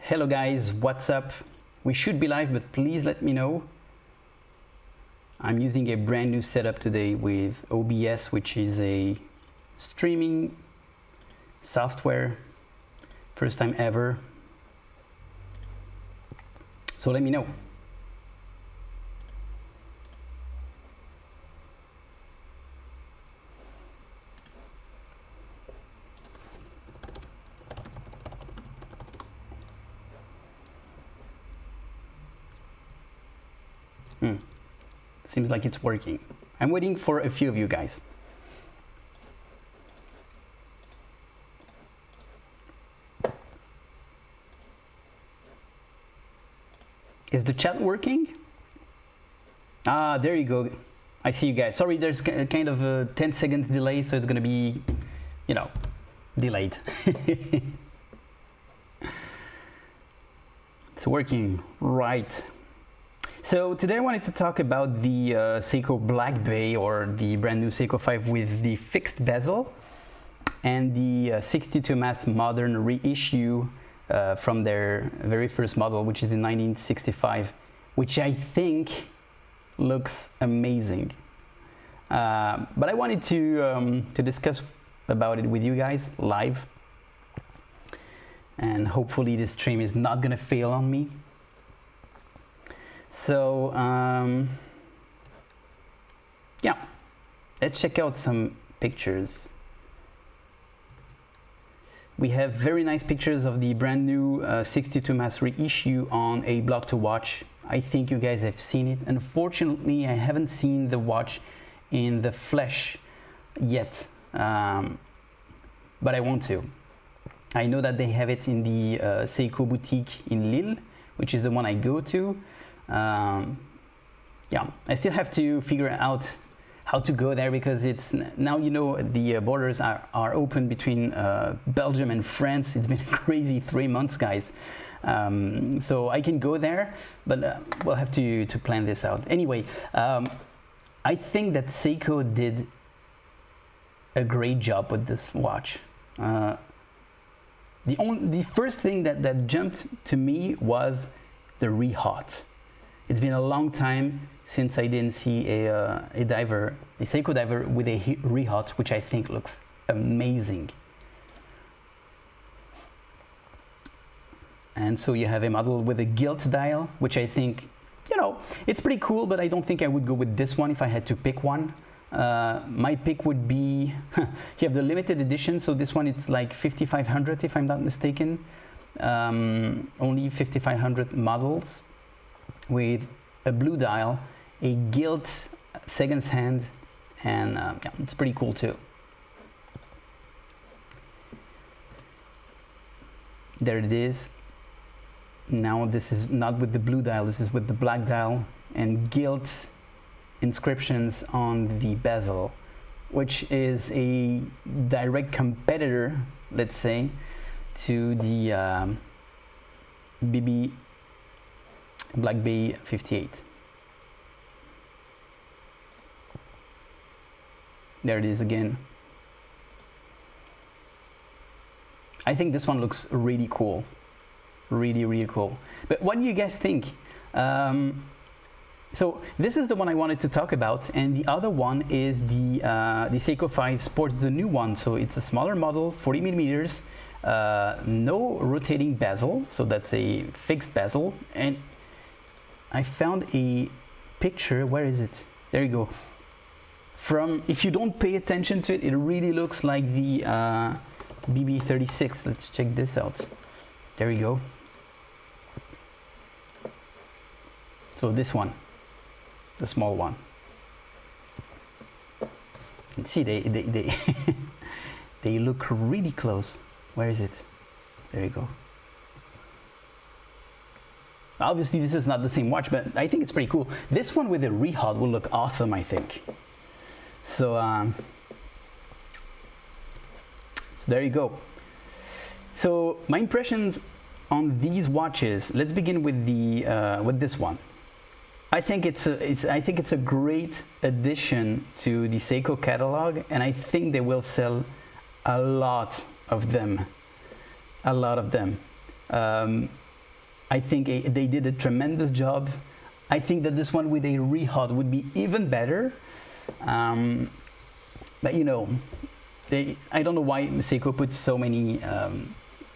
Hello guys, what's up? We should be live, but please let me know. I'm using a brand new setup today with OBS, which is a streaming software. First time ever. So let me know. Seems like it's working. I'm waiting for a few of you guys. Is the chat working? Ah, there you go. I see you guys. Sorry, there's kind of a 10 seconds delay, so it's gonna be, you know, delayed. It's working, right. So today I wanted to talk about the Seiko Black Bay, or the brand new Seiko 5 with the fixed bezel, and the 62 mass modern reissue from their very first model, which is the 1965, which I think looks amazing. But I wanted to discuss about it with you guys live, and hopefully this stream is not gonna fail on me. So yeah, let's check out some pictures. We have very nice pictures of the brand new 62 mass reissue on a blog to watch. I think you guys have seen it. Unfortunately, I haven't seen the watch in the flesh yet, but I want to. I know that they have it in the Seiko boutique in Lille, which is the one I go to. Yeah, I still have to figure out how to go there, because it's now, you know, the borders are open between Belgium and France. It's been a crazy 3 months, guys. So I can go there, but we'll have to plan this out. Anyway, I think that Seiko did a great job with this watch. The first thing that jumped to me was the re-hot. It's been a long time since I didn't see a Seiko diver with a re-hot, which I think looks amazing. And so you have a model with a gilt dial, which I think, you know, it's pretty cool, but I don't think I would go with this one if I had to pick one. My pick would be, you have the limited edition, so this one it's like 5500 if I'm not mistaken. Only 5500 models with a blue dial, a gilt seconds hand, and yeah, it's pretty cool too. There it is. Now this is not with the blue dial, this is with the black dial and gilt inscriptions on the bezel, which is a direct competitor, let's say, to the BB Black Bay 58. There it is again. I think this one looks really cool. Really cool. But what do you guys think? So this is the one I wanted to talk about, and the other one is the Seiko 5 Sports, the new one. So it's a smaller model, 40 millimeters, no rotating bezel, so that's a fixed bezel. And I found a picture, where is it? There you go. From, if you don't pay attention to it, it really looks like the BB36. Let's check this out. There you go. So this one, the small one. And see, they they look really close. Where is it? There you go. Obviously this is not the same watch, but I think it's pretty cool. This one with a re-hot will look awesome, I think. So there you go. So my impressions on these watches. Let's begin with the with this one. I think it's a great addition to the Seiko catalog, and I think they will sell a lot of them. I think they did a tremendous job. I think that this one with a re-hot would be even better. But you know, I don't know why Seiko puts so many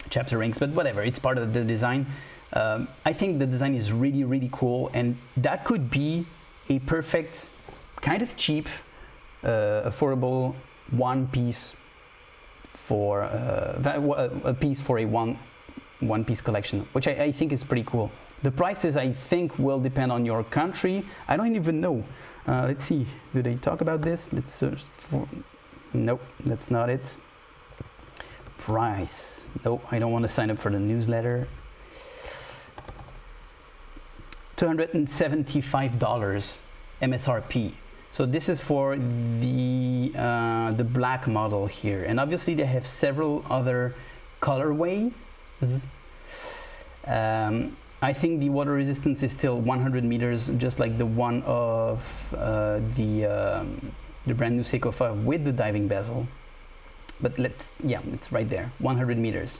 chapter rings, but whatever, it's part of the design. I think the design is really, really cool, and that could be a perfect, kind of cheap, affordable one piece for a piece for a one piece collection, which I think is pretty cool. The prices, I think, will depend on your country. I don't even know. Let's see, do they talk about this? Let's search for, nope, that's not it. Price, nope, I don't want to sign up for the newsletter. $275 MSRP. So this is for the black model here, and obviously they have several other colorways. I think the water resistance is still 100 meters, just like the one of the brand new Seiko 5 with the diving bezel. But yeah, it's right there, 100 meters.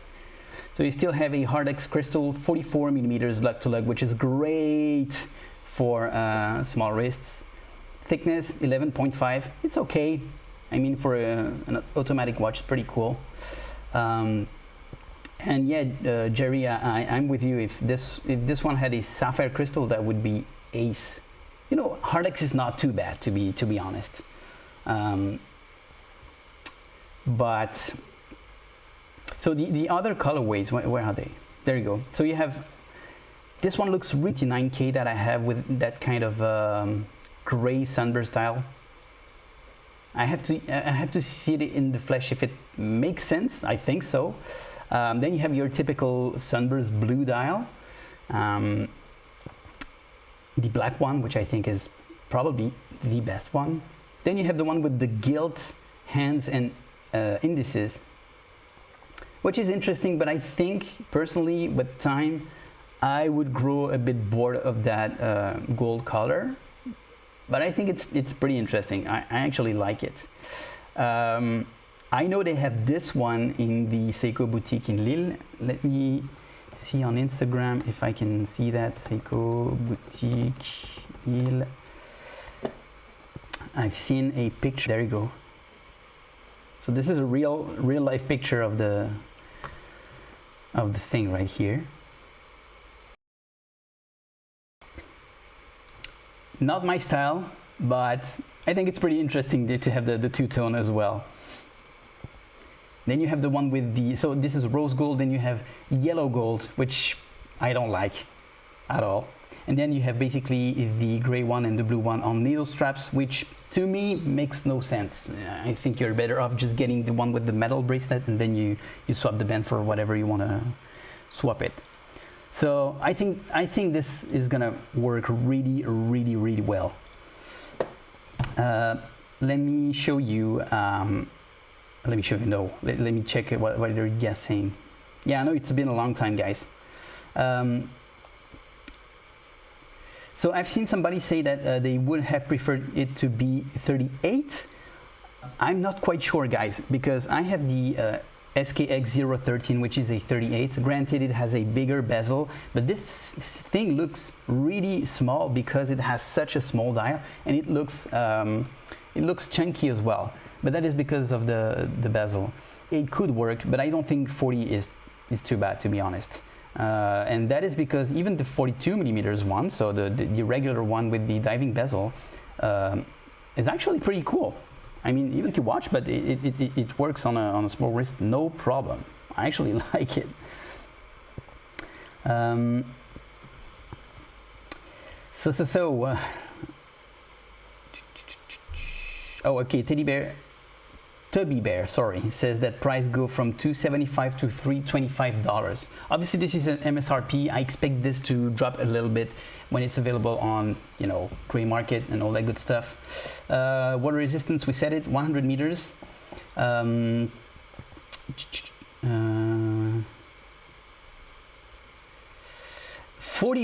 So you still have a Hardex crystal, 44 millimeters lug to lug, which is great for small wrists. Thickness 11.5. It's okay. I mean, for an automatic watch, it's pretty cool. And yeah, Jerry, I'm with you. If this one had a sapphire crystal, that would be ace. You know, Hardex is not too bad, to be honest. But so the other colorways, where are they? There you go. So you have this one, looks really 9K that I have with that kind of gray sunburst style. I have to see it in the flesh if it makes sense. I think so. Then you have your typical sunburst blue dial, the black one, which I think is probably the best one. Then you have the one with the gilt hands and indices, which is interesting, but I think personally with time I would grow a bit bored of that gold color, but I think it's pretty interesting. I actually like it. I know they have this one in the Seiko boutique in Lille. Let me see on Instagram if I can see that. Seiko boutique Lille. I've seen a picture. There you go. So this is a real life picture of the thing right here. Not my style, but I think it's pretty interesting to have the two-tone as well. Then you have the one with the, so this is rose gold, then you have yellow gold, which I don't like at all. And then you have basically the gray one and the blue one on needle straps, which to me makes no sense. I think you're better off just getting the one with the metal bracelet, and then you swap the band for whatever you want to swap it. So I think this is gonna work really well. Let me show you. Let me show you. No, let me check what they're guessing. Yeah, I know it's been a long time, guys. So I've seen somebody say that they would have preferred it to be 38. I'm not quite sure, guys, because I have the SKX013, which is a 38. Granted, it has a bigger bezel, but this thing looks really small because it has such a small dial, and it looks chunky as well. But that is because of the bezel. It could work, but I don't think 40 is too bad, to be honest. And that is because even the 42 millimeters one, so the regular one with the diving bezel, is actually pretty cool. I mean, even to watch, but it works on a small wrist, no problem. I actually like it. Oh, okay, Tubby Bear, sorry, says that price go from $275 to $325. Obviously, this is an MSRP. I expect this to drop a little bit when it's available on, you know, gray market and all that good stuff. Water resistance, we said it, 100 meters. 40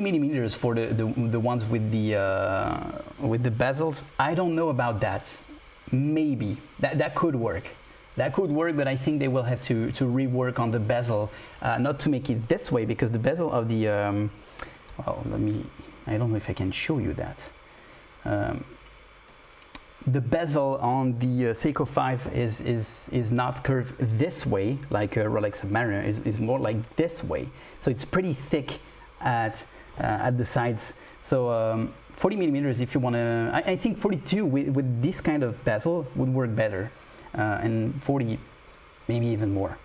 millimeters for the ones with the bezels. I don't know about that. Maybe that could work. That could work, but I think they will have to rework on the bezel, not to make it this way, because the bezel of the well, I don't know if I can show you that. The bezel on the Seiko 5 is not curved this way like a Rolex Submariner, is more like this way. So it's pretty thick at the sides. So 40 millimeters if you want to, I think 42 with this kind of bezel would work better, and 40 maybe even more.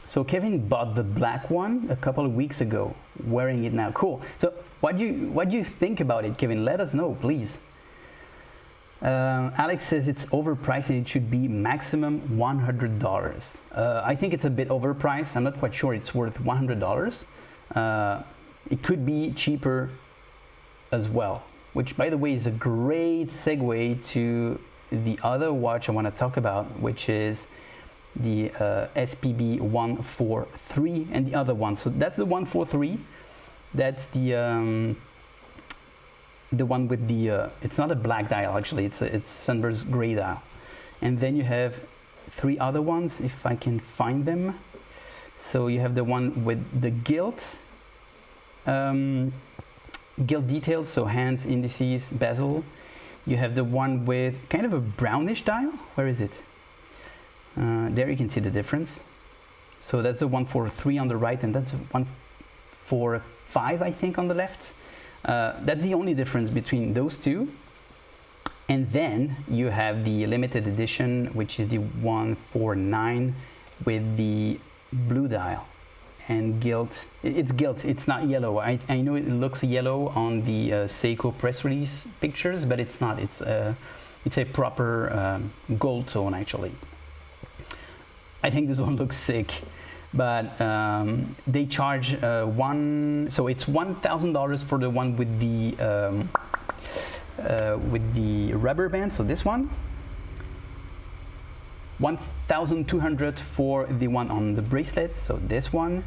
So Kevin bought the black one a couple of weeks ago, wearing it now. Cool. So what do you think about it, Kevin? Let us know, please. Alex says it's overpriced and it should be maximum $100. I think it's a bit overpriced. I'm not quite sure it's worth $100. It could be cheaper as well, which by the way is a great segue to the other watch I want to talk about, which is the SPB143 and the other one. So that's the 143. That's the one with the it's not a black dial actually, it's sunburst gray dial. And then you have 3 other ones if I can find them. So you have the one with the gilt details, so hands, indices, bezel. You have the one with kind of a brownish dial. Where is it? There you can see the difference. So that's a 143 on the right, and that's a 145 I think on the left. That's the only difference between those two. And then you have the limited edition, which is the 149 with the blue dial and gilt. It's gilt, it's not yellow. I know it looks yellow on the Seiko press release pictures, but it's not. It's a proper gold tone actually. I think this one looks sick, but they charge so it's $1,000 for the one with the rubber band. So this one, 1,200 for the one on the bracelet. So this one,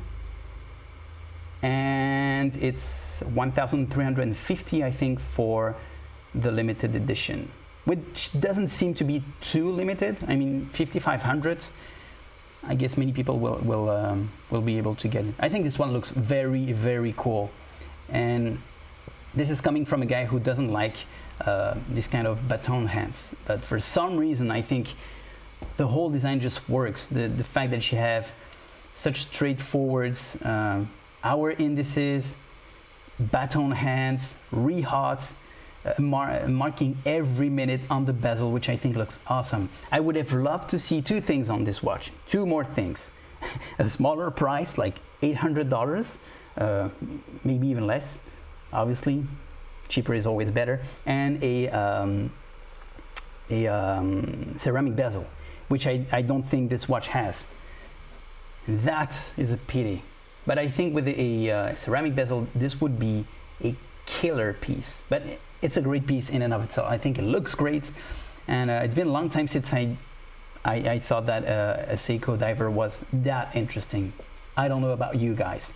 and it's 1,350 I think for the limited edition, which doesn't seem to be too limited. I mean, 5,500. I guess many people will be able to get it. I think this one looks very, very cool, and this is coming from a guy who doesn't like this kind of baton hands. But for some reason, I think the whole design just works. The fact that you have such straightforward hour indices, baton hands, re-hot, marking every minute on the bezel, which I think looks awesome. I would have loved to see 2 things on this watch, 2 more things. A smaller price, like $800, maybe even less, obviously. Cheaper is always better. And a ceramic bezel, which I don't think this watch has. That is a pity. But I think with a ceramic bezel, this would be a killer piece. But it's a great piece in and of itself. I think it looks great, and it's been a long time since I thought that a Seiko diver was that interesting. I don't know about you guys.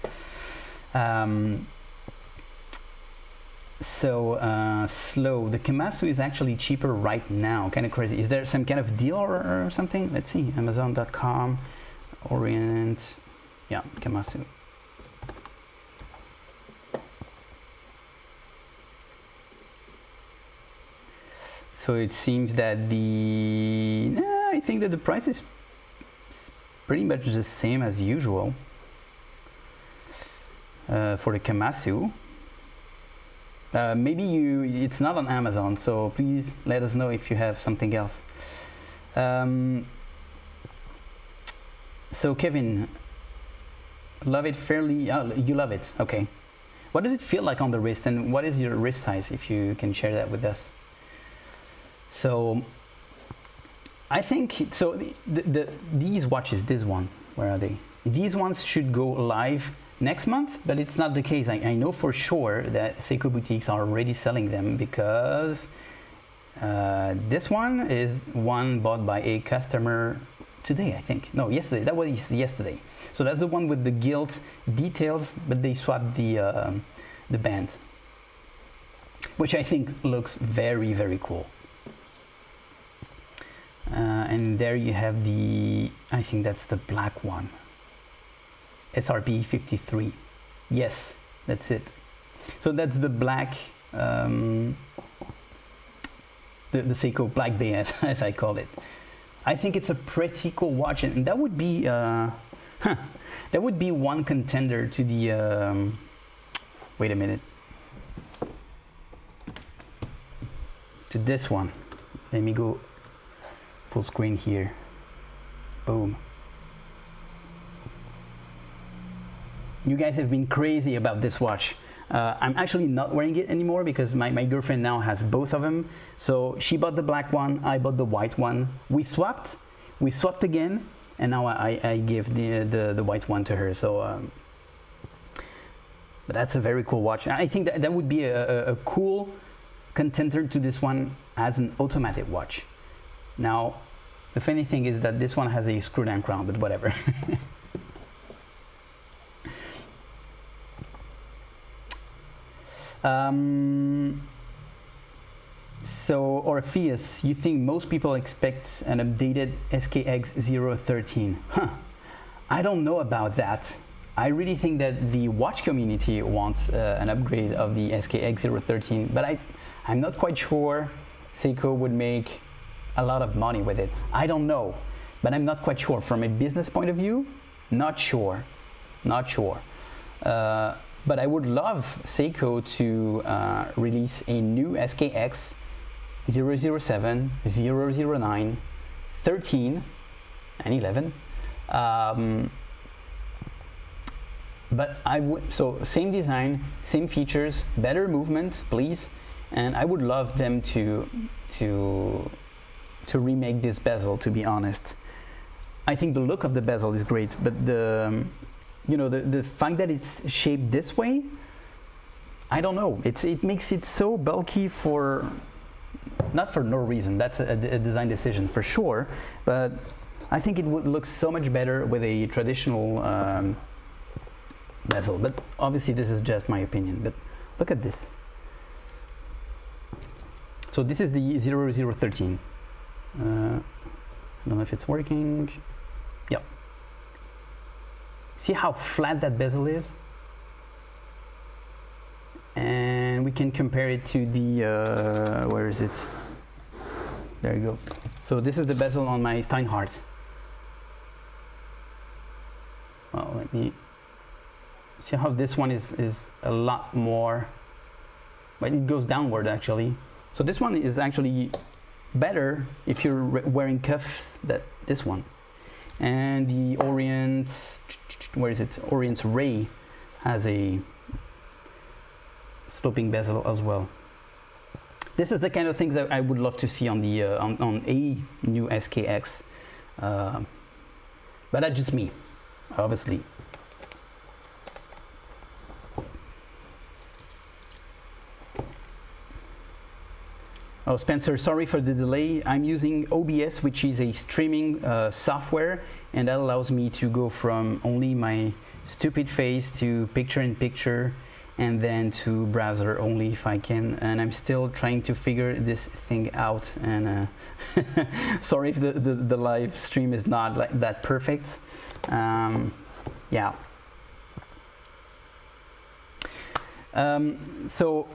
Slow. The Kamasu is actually cheaper right now. Kind of crazy. Is there some kind of deal or something? Let's see. Amazon.com, Orient, yeah, Kamasu. So it seems that I think that the price is pretty much the same as usual for the Kamasu. Maybe it's not on Amazon, so please let us know if you have something else. So Kevin, love it fairly. Oh, you love it. Okay. What does it feel like on the wrist, and what is your wrist size, if you can share that with us? So I think so. These watches, this one, where are they? These ones should go live next month, but it's not the case. I know for sure that Seiko boutiques are already selling them, because this one is one bought by a customer today, I think. No, yesterday. That was yesterday. So that's the one with the gilt details, but they swapped the band, which I think looks very, very cool. And there you have the, I think that's the black one, SRPE53. Yes, that's it. So that's the black, the Seiko Black Bay, as I call it. I think it's a pretty cool watch, and that would be that would be one contender to the wait a minute, to this one. Let me go full screen here. Boom. You guys have been crazy about this watch. I'm actually not wearing it anymore because my girlfriend now has both of them. So she bought the black one, I bought the white one. We swapped again, and now I give the white one to her. So, but that's a very cool watch. I think that would be a cool contender to this one as an automatic watch. Now, the funny thing is that this one has a screw down crown, but whatever. So Orpheus, you think most people expect an updated SKX013? Huh. I don't know about that. I really think that the watch community wants an upgrade of the SKX013, but I'm not quite sure Seiko would make a lot of money with it. I don't know, but I'm not quite sure. From a business point of view, not sure. But I would love Seiko to release a new SKX 007, 009, 13, and 11. But I would, so same design, same features, better movement, please. And I would love them to remake this bezel, to be honest. I think the look of the bezel is great, but the fact that it's shaped this way, I don't know. It makes it so bulky not for no reason. That's a design decision for sure. But I think it would look so much better with a traditional bezel. But obviously, this is just my opinion. But look at this. So this is the 0013. I don't know if it's working. Yep. See how flat that bezel is? And we can compare it to the, where is it? There you go. So this is the bezel on my Steinhardt. Oh, let me see how this one is a lot more, but it goes downward actually. So this one is actually better if you're wearing cuffs than this one. And the Orient, where is it? Orient Ray has a sloping bezel as well. This is the kind of things that I would love to see on the on a new SKX, but that's just me, obviously. Oh, Spencer, sorry for the delay. I'm using OBS, which is a streaming software, and that allows me to go from only my stupid face to picture-in-picture, and then to browser only if I can. And I'm still trying to figure this thing out. And sorry if the live stream is not like that perfect. Yeah. So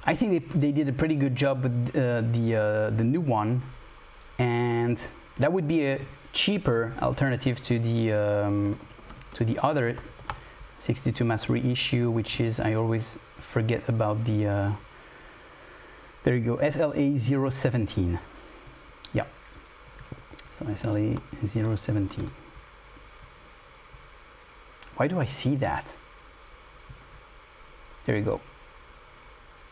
I think they did a pretty good job with the new one, and that would be a cheaper alternative to the other 62 mass reissue, which is, I always forget about the there you go, SLA017. Yeah, so SLA017. Why do I see that? There you go.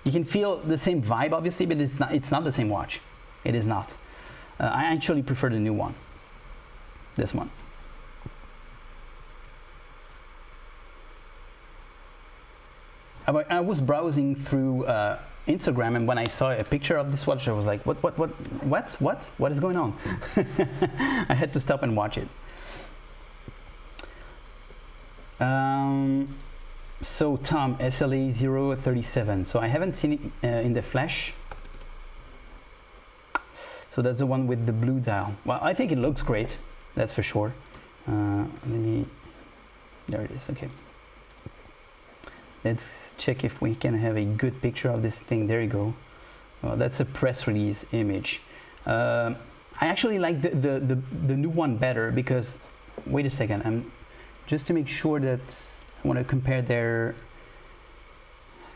You can feel the same vibe, obviously, but it's not the same watch. It is not. I actually prefer the new one. This one. I was browsing through Instagram, and when I saw a picture of this watch, I was like, what is going on? I had to stop and watch it. So Tom, SLA037. So I haven't seen it in the flesh. So that's the one with the blue dial. Well, I think it looks great, that's for sure. There it is, okay. Let's check if we can have a good picture of this thing. There you go. Well, that's a press release image. I actually like the new one better because, wait a second, just to make sure that I want to compare their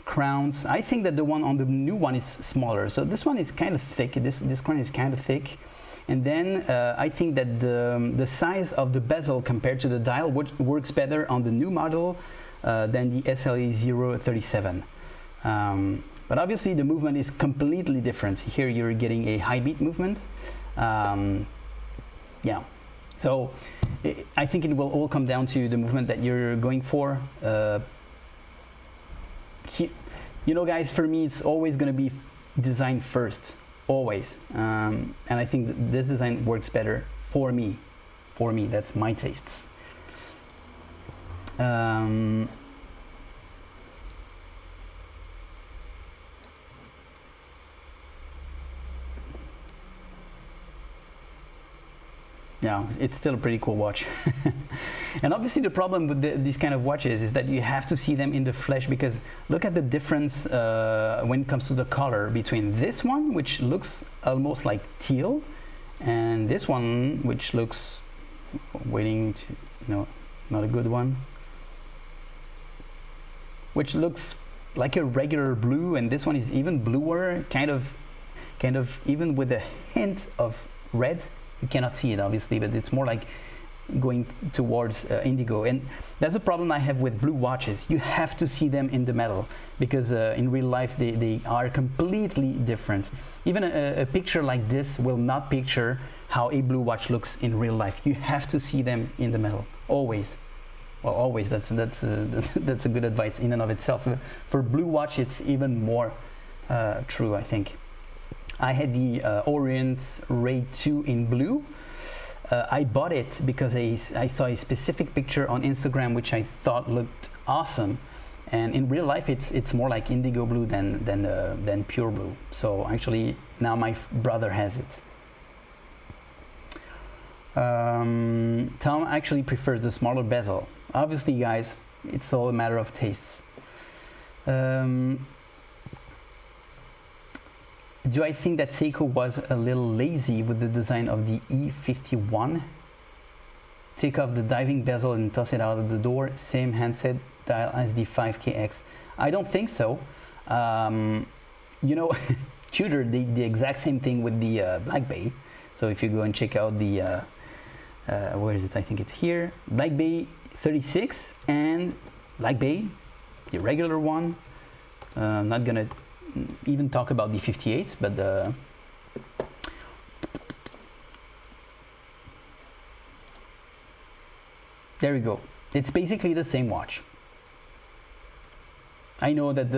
crowns. I think that the one on the new one is smaller. So this one is kind of thick. This crown is kind of thick. And then I think that the size of the bezel compared to the dial works better on the new model than the SLE037. But obviously the movement is completely different. Here you're getting a high beat movement. Yeah, so I think it will all come down to the movement that you're going for. You know, guys, for me it's always going to be design first, always. And I think this design works better for me. That's my tastes. Yeah, it's still a pretty cool watch. And obviously the problem with these kind of watches is that you have to see them in the flesh, because look at the difference when it comes to the color between this one, which looks almost like teal, and this one, which looks, no, not a good one, which looks like a regular blue, and this one is even bluer, kind of even with a hint of red. You cannot see it obviously, but it's more like going towards indigo. And that's a problem I have with blue watches. You have to see them in the metal, because in real life they are completely different. Even a picture like this will not picture how a blue watch looks in real life. You have to see them in the metal, always. Well, always. That's a good advice in and of itself. For blue watch, it's even more true, I think. I had the Orient Ray 2 in blue. I bought it because I saw a specific picture on Instagram which I thought looked awesome, and in real life it's more like indigo blue than pure blue. So actually now my brother has it. Tom actually prefers the smaller bezel. Obviously, guys, it's all a matter of tastes. Do I think that Seiko was a little lazy with the design of the E51? Take off the diving bezel and toss it out of the door. Same handset dial as the 5KX. I don't think so. You know, Tudor did the exact same thing with the Black Bay. So if you go and check out the, where is it? I think it's here. Black Bay 36 and Black Bay, the regular one. I'm not gonna even talk about the 58, but there we go. It's basically the same watch. I know that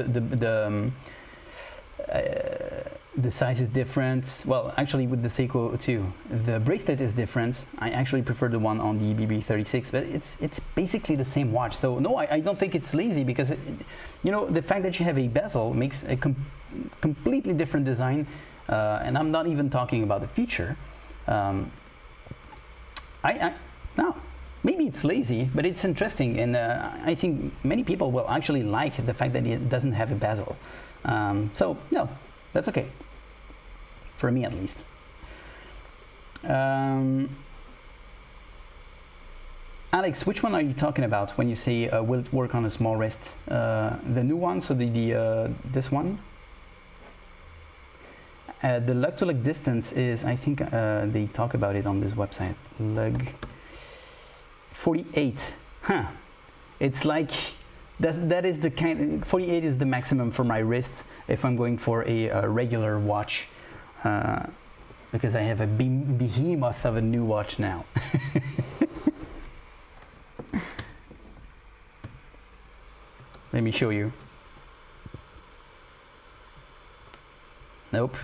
the size is different. Well, actually with the Seiko too, the bracelet is different. I actually prefer the one on the BB36, but it's basically the same watch. So no, I don't think it's lazy, because you know, the fact that you have a bezel makes a completely different design, and I'm not even talking about the feature. No, maybe it's lazy, but it's interesting, and I think many people will actually like the fact that it doesn't have a bezel. So no, that's okay. For me, at least. Alex, which one are you talking about when you say will it work on a small wrist? The new one, so this one. The lug to lug distance is, I think they talk about it on this website. Lug 48. Huh. It's like that is the kind. 48 is the maximum for my wrist if I'm going for a regular watch. Because I have a behemoth of a new watch now. Let me show you. Nope.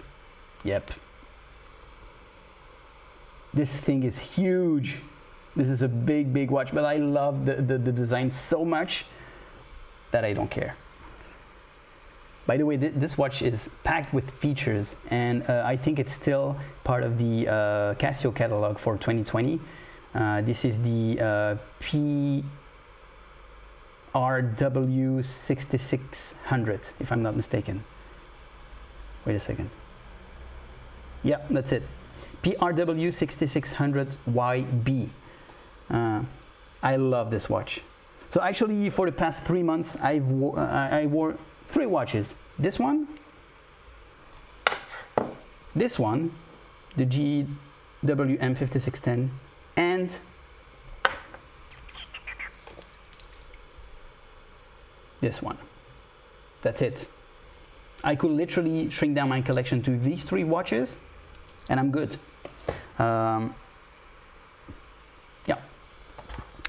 Yep. This thing is huge. This is a big watch, but I love the design so much that I don't care. By the way, this watch is packed with features, and I think it's still part of the Casio catalog for 2020. This is the PRW6600, if I'm not mistaken. Wait a second. Yeah, that's it. PRW6600YB. I love this watch. So actually, for the past 3 months, I wore 3 watches. This one, the GWM5610, and this one. That's it. I could literally shrink down my collection to these 3 watches, and I'm good. Yeah,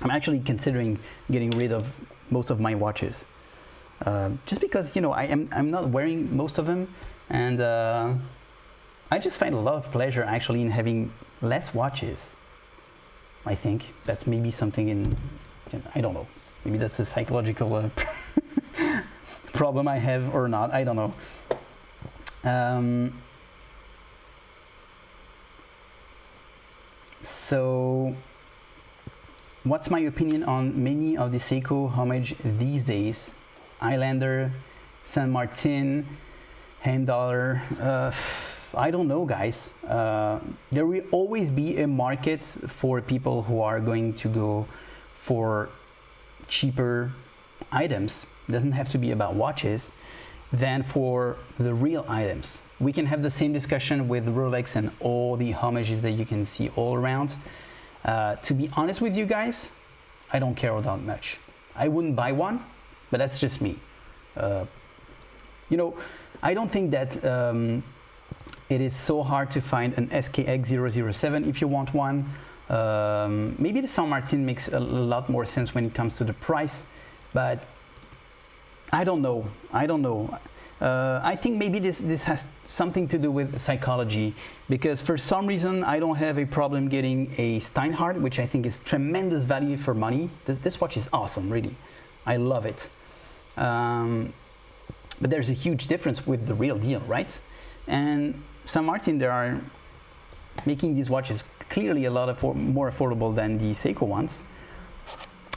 I'm actually considering getting rid of most of my watches, just because, you know, I'm not wearing most of them, and I just find a lot of pleasure actually in having less watches. I think that's maybe something in, I don't know, maybe that's a psychological problem I have or not, I don't know. So what's my opinion on many of the Seiko homage these days? Islander, Saint Martin, Heimdallr. I don't know, guys. There will always be a market for people who are going to go for cheaper items. It doesn't have to be about watches, than for the real items. We can have the same discussion with Rolex and all the homages that you can see all around. To be honest with you guys, I don't care that much. I wouldn't buy one, but that's just me. You know, I don't think that it is so hard to find an SKX007 if you want one. Maybe the Saint Martin makes a lot more sense when it comes to the price, but I don't know. I think maybe this has something to do with psychology, because for some reason I don't have a problem getting a Steinhardt, which I think is tremendous value for money. This watch is awesome, really. I love it. But there's a huge difference with the real deal, right? And Saint Martin, they are making these watches clearly a lot more affordable than the Seiko ones.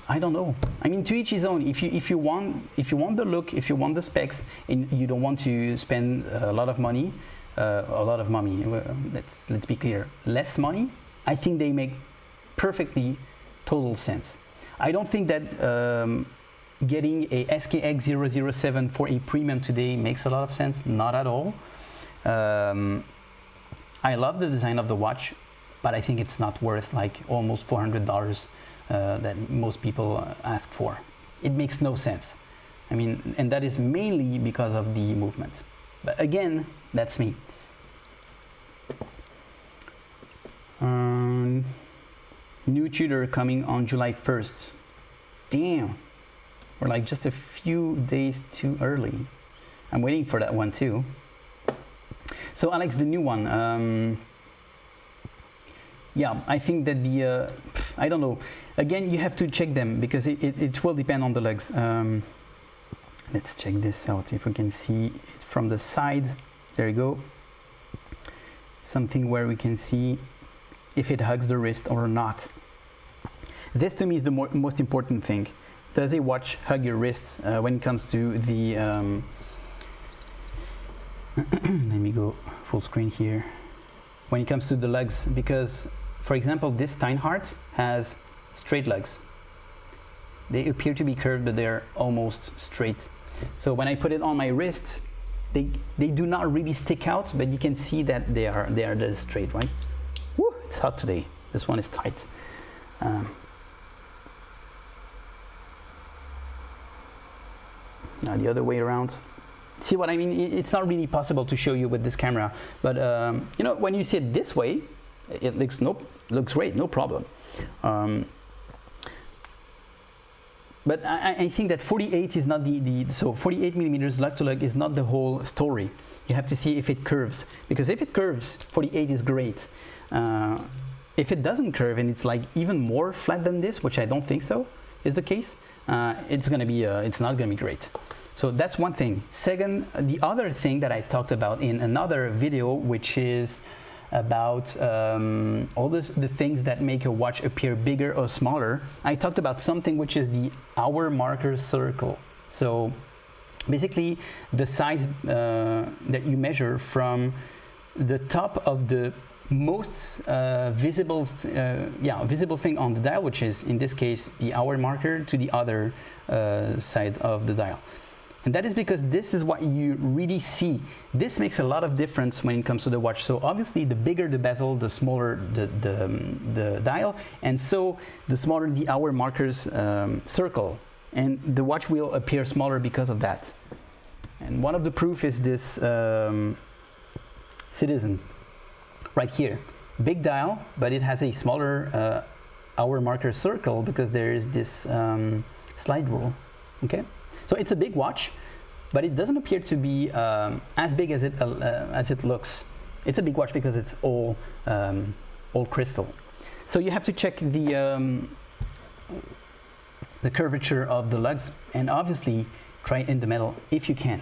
I don't know. I mean, to each his own. If you want the look, if you want the specs, and you don't want to spend a lot of money, let's be clear, less money, I think they make perfectly total sense. I don't think that getting a SKX007 for a premium today makes a lot of sense. Not at all. I love the design of the watch, but I think it's not worth like almost $400 that most people ask for. It makes no sense. I mean, and that is mainly because of the movement. But again, that's me. New Tudor coming on July 1st. Damn, we're like just a few days too early. I'm waiting for that one too. So Alex, the new one. Yeah, I think that the, I don't know. Again, you have to check them because it will depend on the lugs. Let's check this out if we can see it from the side. There you go. Something where we can see if it hugs the wrist or not. This to me is the most important thing. Does a watch hug your wrists when it comes to the... let me go full screen here. When it comes to the lugs, because for example, this Steinhardt has straight lugs. They appear to be curved, but they're almost straight. So when I put it on my wrist, they do not really stick out, but you can see that they are just straight, right? Woo, it's hot today. This one is tight. Now the other way around. See what I mean? It's not really possible to show you with this camera, but you know, when you see it this way, it looks great, no problem. But I think that 48 is not so 48 millimeters lug to lug is not the whole story. You have to see if it curves, because if it curves, 48 is great. If it doesn't curve and it's like even more flat than this, which I don't think so is the case, it's not gonna be great. So that's one thing. Second, the other thing that I talked about in another video, which is about all the things that make a watch appear bigger or smaller. I talked about something which is the hour marker circle. So basically the size that you measure from the top of the most visible thing on the dial, which is in this case the hour marker, to the other side of the dial. And that is because this is what you really see. This makes a lot of difference when it comes to the watch. So obviously the bigger the bezel, the smaller the dial, and so the smaller the hour markers circle. And the watch will appear smaller because of that. And one of the proof is this Citizen right here. Big dial, but it has a smaller hour marker circle because there is this slide rule. Okay. So it's a big watch, but it doesn't appear to be as big as it looks. It's a big watch because it's all crystal. So you have to check the curvature of the lugs, and obviously try in the metal if you can.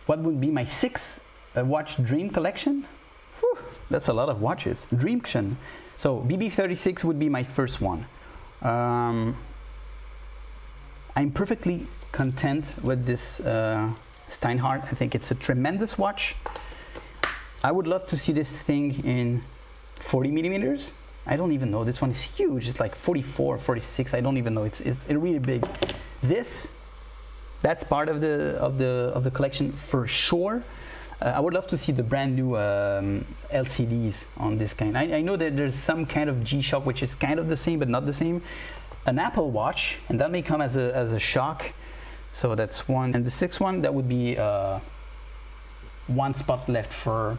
What would be my sixth watch dream collection? Whew, that's a lot of watches. Dream collection. So BB36 would be my first one. I'm perfectly content with this Steinhardt. I think it's a tremendous watch. I would love to see this thing in 40 millimeters. I don't even know. This one is huge. It's like 44, 46. I don't even know. It's really big. That's part of the collection for sure. I would love to see the brand new LCDs on this kind. I know that there's some kind of G-Shock which is kind of the same but not the same. An Apple Watch, and that may come as a shock. So that's one. And the sixth one, that would be one spot left for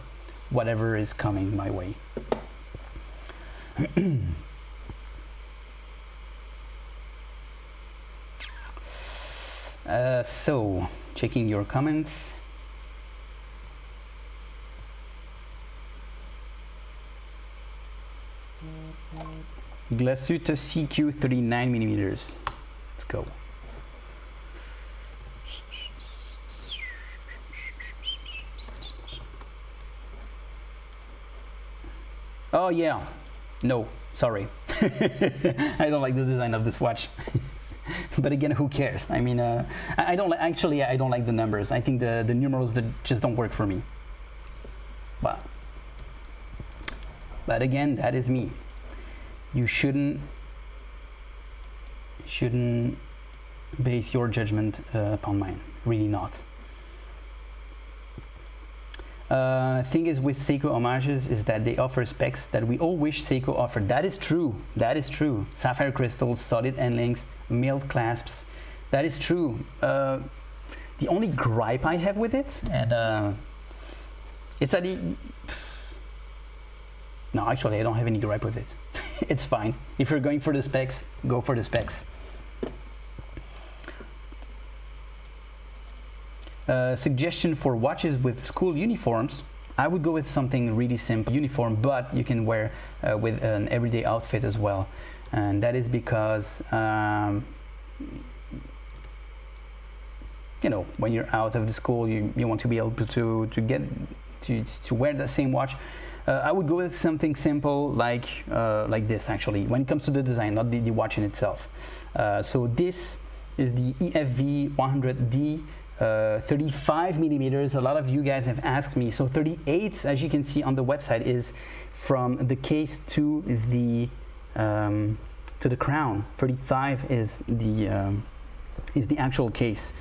whatever is coming my way. So checking your comments. Glasuit CQ 39 millimeters. Let's go. Oh yeah, no, sorry. I don't like the design of this watch. But again, who cares? I mean, I don't like the numbers. I think the numerals that just don't work for me. But again, that is me. You shouldn't base your judgment upon mine. Really not. Thing is with Seiko homages is that they offer specs that we all wish Seiko offered. That is true. That is true. Sapphire crystals, solid end links, milled clasps. That is true. The only gripe I have with it, and it's that no, actually, I don't have any gripe with it. It's fine. If you're going for the specs, go for the specs. Suggestion for watches with school uniforms. I would go with something really simple uniform, but you can wear with an everyday outfit as well. And that is because you know, when you're out of the school, you want to be able to wear the same watch. I would go with something simple like this, actually, when it comes to the design, not the watch in itself. So this is the EFV 100D, 35 millimeters. A lot of you guys have asked me. So 38, as you can see on the website, is from the case to the crown. 35 is the actual case.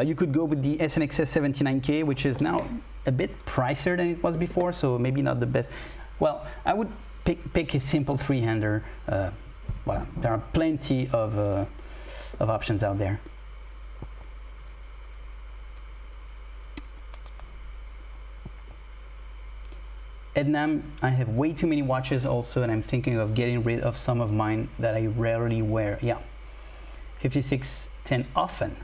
You could go with the SNXS 79K, which is now a bit pricier than it was before, so maybe not the best. Well, I would pick a simple three-hander. Well, there are plenty of options out there. Ednam, I have way too many watches also, and I'm thinking of getting rid of some of mine that I rarely wear. Yeah, 5610 often.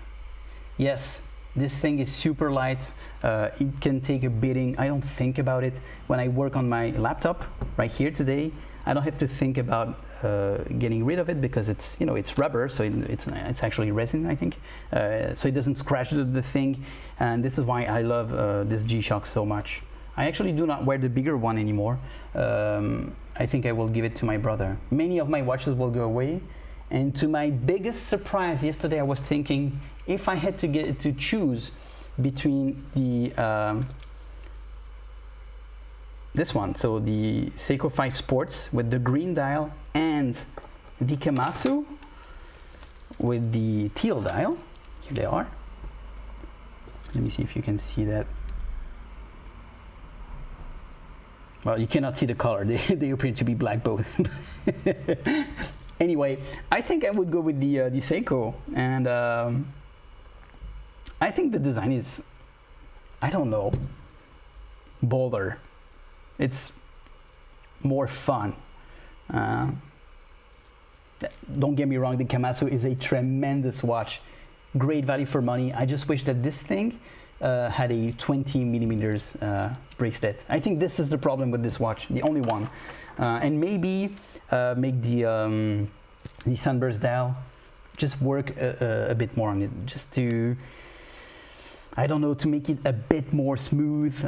Yes, this thing is super light. It can take a beating. I don't think about it when I work on my laptop right here today. I don't have to think about getting rid of it because it's, you know, it's rubber, so it's actually resin, I think, so it doesn't scratch the thing. And this is why I love this G-Shock so much. I actually do not wear the bigger one anymore. I think I will give it to my brother. Many of my watches will go away, and to my biggest surprise yesterday, I was thinking if I had to choose between the this one, so the Seiko 5 Sports with the green dial and the Kamasu with the teal dial. Here they are. Let me see if you can see that. Well, you cannot see the color. They appear to be black both. Anyway, I think I would go with the Seiko, and I think the design is, I don't know, bolder. It's more fun. Don't get me wrong, the Kamasu is a tremendous watch. Great value for money. I just wish that this thing had a 20 millimeters bracelet. I think this is the problem with this watch, the only one. And maybe make the sunburst dial just work a bit more on it, just to, I don't know, to make it a bit more smooth.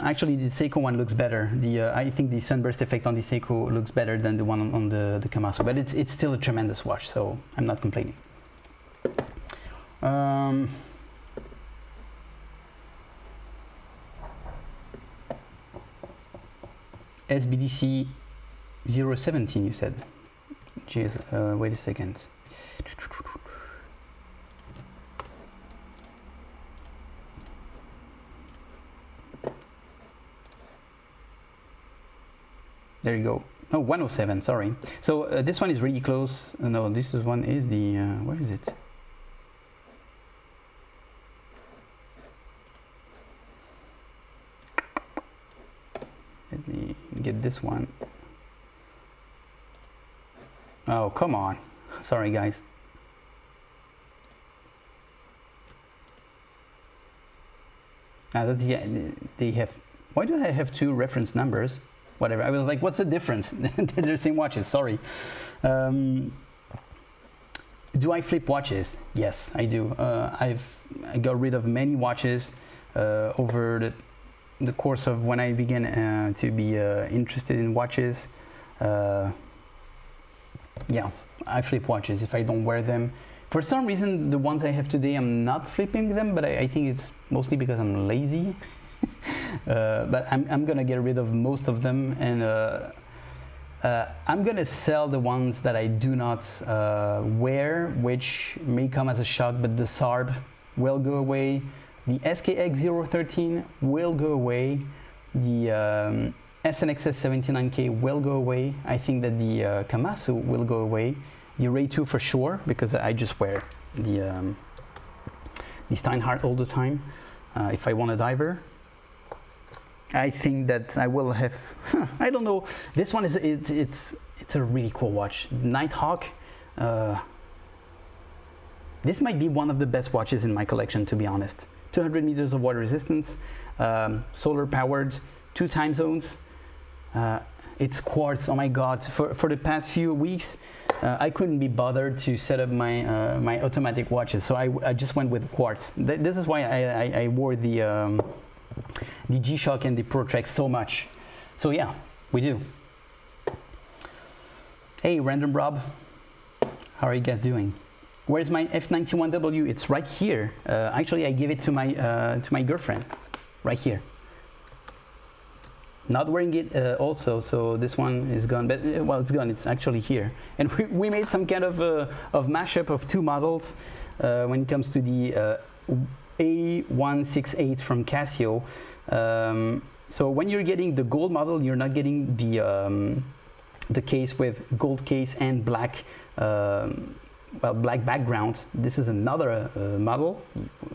Actually, the Seiko one looks better. I think the sunburst effect on the Seiko looks better than the one on the Kamasu, but it's still a tremendous watch, so I'm not complaining. SBDC 017, you said. Jeez, wait a second. There you go. Oh, 107, sorry. So this one is really close. No, this one is the, where is it? Let me get this one. Oh, come on. Sorry, guys. Now that's, yeah, they have, why do I have two reference numbers? Whatever. I was like, what's the difference? They're the same watches, sorry. Do I flip watches? Yes, I do. I got rid of many watches over the course of when I began to be interested in watches. Yeah, I flip watches if I don't wear them. For some reason, the ones I have today, I'm not flipping them, but I think it's mostly because I'm lazy. But I'm gonna get rid of most of them, and I'm gonna sell the ones that I do not wear, which may come as a shock, but the SRP will go away, the SKX 013 will go away, the SNXS 79K will go away. I think that the Kamasu will go away, the Reissue for sure, because I just wear the Steinhardt all the time. If I want a diver, I think that I will have, I don't know, this one is, it's a really cool watch. Nighthawk, this might be one of the best watches in my collection, to be honest. 200 meters of water resistance, solar powered, 2 time zones. It's quartz. Oh my god, for the past few weeks I couldn't be bothered to set up my my automatic watches, so I just went with quartz. This is why I wore the G-Shock and the Protrack so much. So yeah, we do. Hey Random Rob, how are you guys doing? Where's my F91W? It's right here. Actually, I gave it to my girlfriend, right here. Not wearing it also, so this one is gone, but well, it's gone, it's actually here. And we made some kind of mashup of 2 models when it comes to the A168 from Casio. So when you're getting the gold model, you're not getting the case with gold case and black, well, black background. This is another model,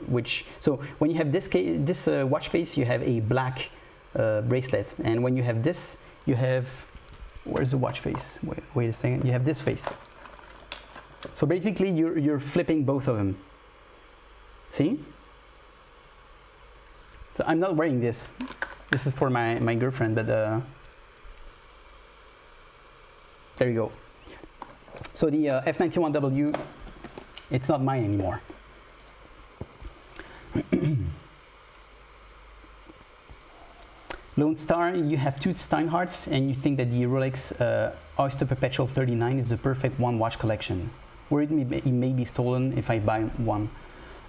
which, so when you have this watch face, you have a black bracelet, and when you have this, you have, where's the watch face? Wait a second, you have this face. So basically you're flipping both of them. See? So I'm not wearing this. This is for my girlfriend, but there you go. So the F91W, it's not mine anymore. Lone Star, you have two Steinhardts and you think that the Rolex Oyster Perpetual 39 is the perfect one watch collection. Worried it may be stolen if I buy one.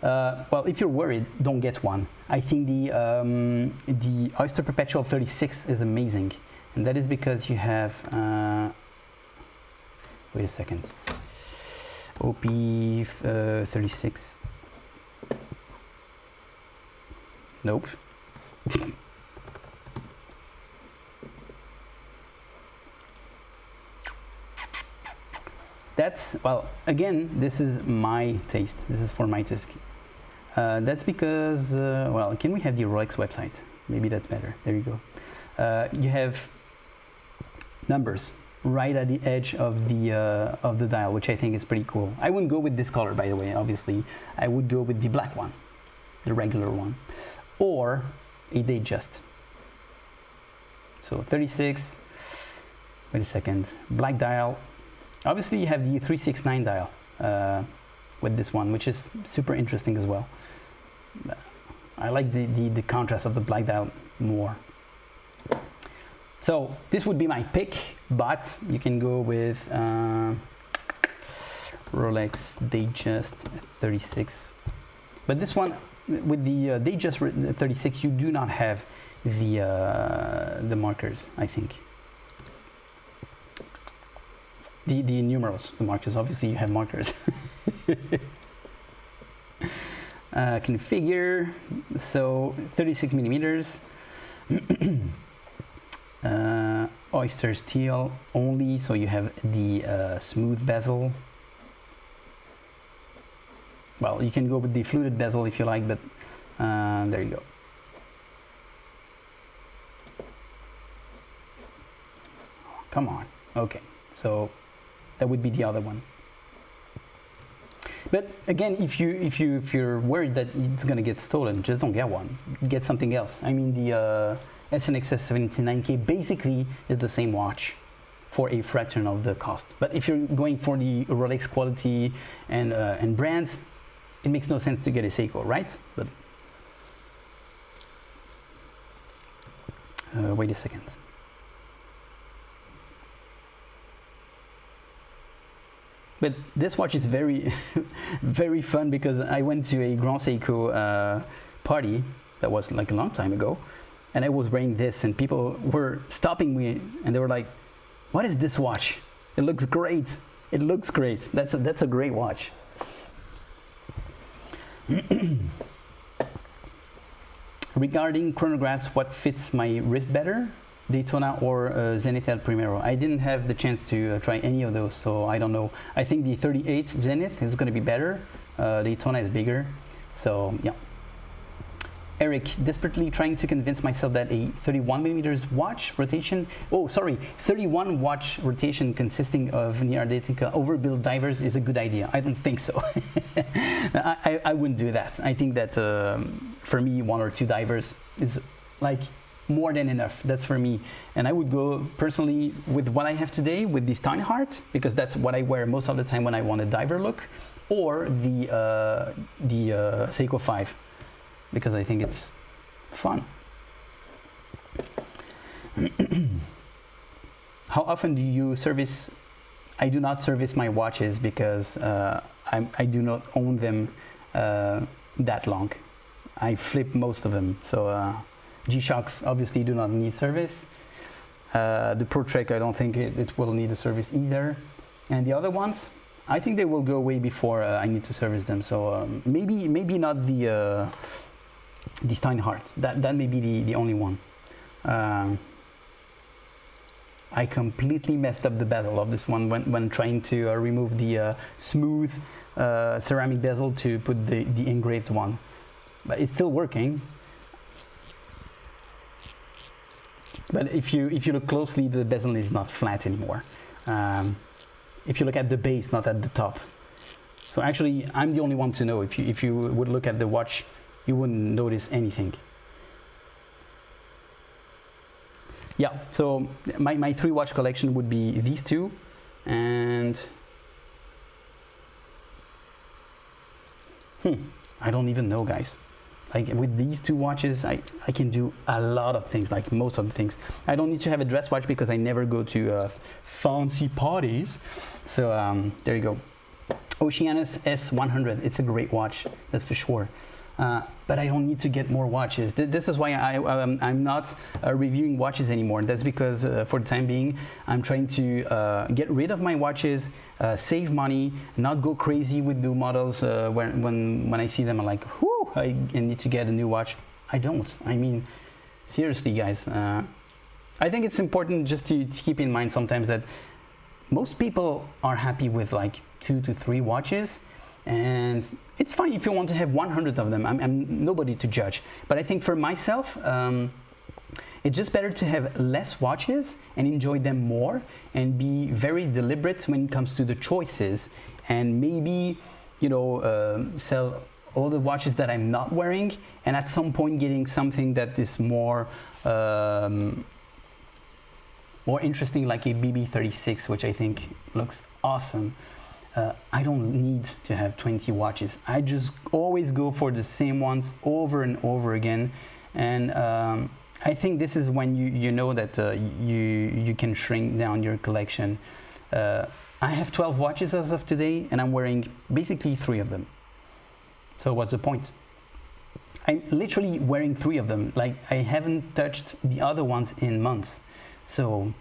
Well, if you're worried, don't get one. I think the Oyster Perpetual 36 is amazing, and that is because you have wait a second, OP 36. Nope. That's, well, again, this is my taste. This is for my taste. That's because, well, can we have the Rolex website? Maybe that's better. There you go. You have numbers right at the edge of the dial, which I think is pretty cool. I wouldn't go with this color, by the way, obviously. I would go with the black one, the regular one, or a Datejust. So 36, wait a second, black dial. Obviously you have the 369 dial with this one, which is super interesting as well. I like the contrast of the black dial more. So this would be my pick, but you can go with Rolex Datejust 36. But this one, with the Datejust 36, you do not have the markers, I think. The numerals, the markers, obviously you have markers. Configure, so 36 millimeters. Oyster steel only, so you have the smooth bezel. Well, you can go with the fluted bezel if you like, but there you go. Come on, okay, so that would be the other one. But again, if you're worried that it's gonna get stolen, just don't get one. Get something else. I mean, the SNXS 79K basically is the same watch for a fraction of the cost. But if you're going for the Rolex quality and brands, it makes no sense to get a Seiko, right? But wait a second. But this watch is very, very fun because I went to a Grand Seiko party that was like a long time ago, and I was wearing this, and people were stopping me, and they were like, "What is this watch? It looks great. It looks great. That's a great watch." Regarding chronographs, what fits my wrist better? Daytona or Zenith El Primero. I didn't have the chance to try any of those, so I don't know. I think the 38 Zenith is going to be better. Daytona is bigger, so yeah. Eric, desperately trying to convince myself that a 31 millimeters watch rotation, 31 watch rotation consisting of near identical overbuild divers is a good idea. I don't think so. I wouldn't do that. I think that for me, 1 or 2 divers is like more than enough. That's for me, and I would go personally with what I have today with the Steinhardt, because that's what I wear most of the time when I want a diver look, or the Seiko 5, because I think it's fun. How often do you service? I do not service my watches because I do not own them that long. I flip most of them, so G-Shocks obviously do not need service. The Pro Trek, I don't think it will need a service either. And the other ones, I think they will go away before I need to service them. So maybe not the Steinhardt. That may be the only one. I completely messed up the bezel of this one when trying to remove the smooth ceramic bezel to put the engraved one. But it's still working. But if you look closely, the bezel is not flat anymore. If you look at the base, not at the top. So actually, I'm the only one to know. If you would look at the watch, you wouldn't notice anything. Yeah, so my 3 watch collection would be these two, and I don't even know, guys. Like with these two watches, I can do a lot of things, like most of the things. I don't need to have a dress watch because I never go to fancy parties. So there you go. Oceanus S100, it's a great watch, that's for sure. But I don't need to get more watches. This is why I'm not reviewing watches anymore. That's because for the time being, I'm trying to get rid of my watches, save money, not go crazy with new models. When I see them, I'm like, whoo, I need to get a new watch. I don't. I mean, seriously, guys. I think it's important just to keep in mind sometimes that most people are happy with like 2 to 3 watches, and it's fine if you want to have 100 of them. I'm nobody to judge, but I think for myself, it's just better to have less watches and enjoy them more and be very deliberate when it comes to the choices, and maybe, you know, sell all the watches that I'm not wearing, and at some point getting something that is more interesting, like a BB36, which I think looks awesome. I don't need to have 20 watches. I just always go for the same ones over and over again, and I think this is when you know that you can shrink down your collection. I have 12 watches as of today, and I'm wearing basically 3 of them. So what's the point? I'm literally wearing 3 of them. Like, I haven't touched the other ones in months. So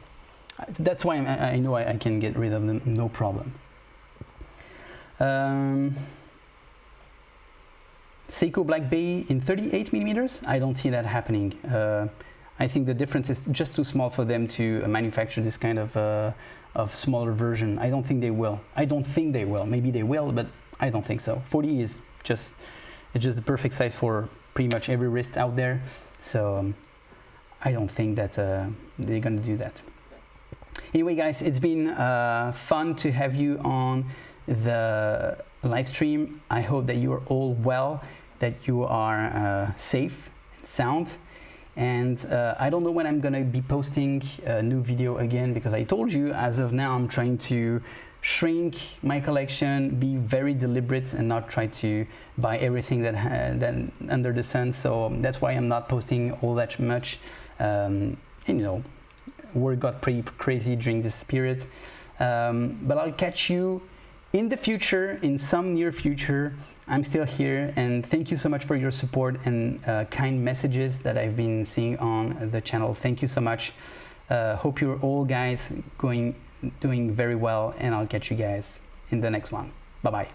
that's why I know I can get rid of them, no problem. Seiko Black Bay in 38 millimeters, I don't see that happening. I think the difference is just too small for them to manufacture this kind of smaller version. I don't think they will. I don't think they will. Maybe they will, but I don't think so. 40 is just the perfect size for pretty much every wrist out there. So I don't think that they're gonna do that. Anyway, guys, it's been fun to have you on the live stream. I hope that you are all well, that you are safe and sound, and I don't know when I'm gonna be posting a new video again, because I told you, as of now, I'm trying to shrink my collection, be very deliberate, and not try to buy everything that under the sun. So that's why I'm not posting all that much. And you know, work got pretty crazy during this period, but I'll catch you in the future, in some near future. I'm still here, and thank you so much for your support and kind messages that I've been seeing on the channel. Thank you so much. Hope you're all guys doing very well, and I'll catch you guys in the next one. Bye bye.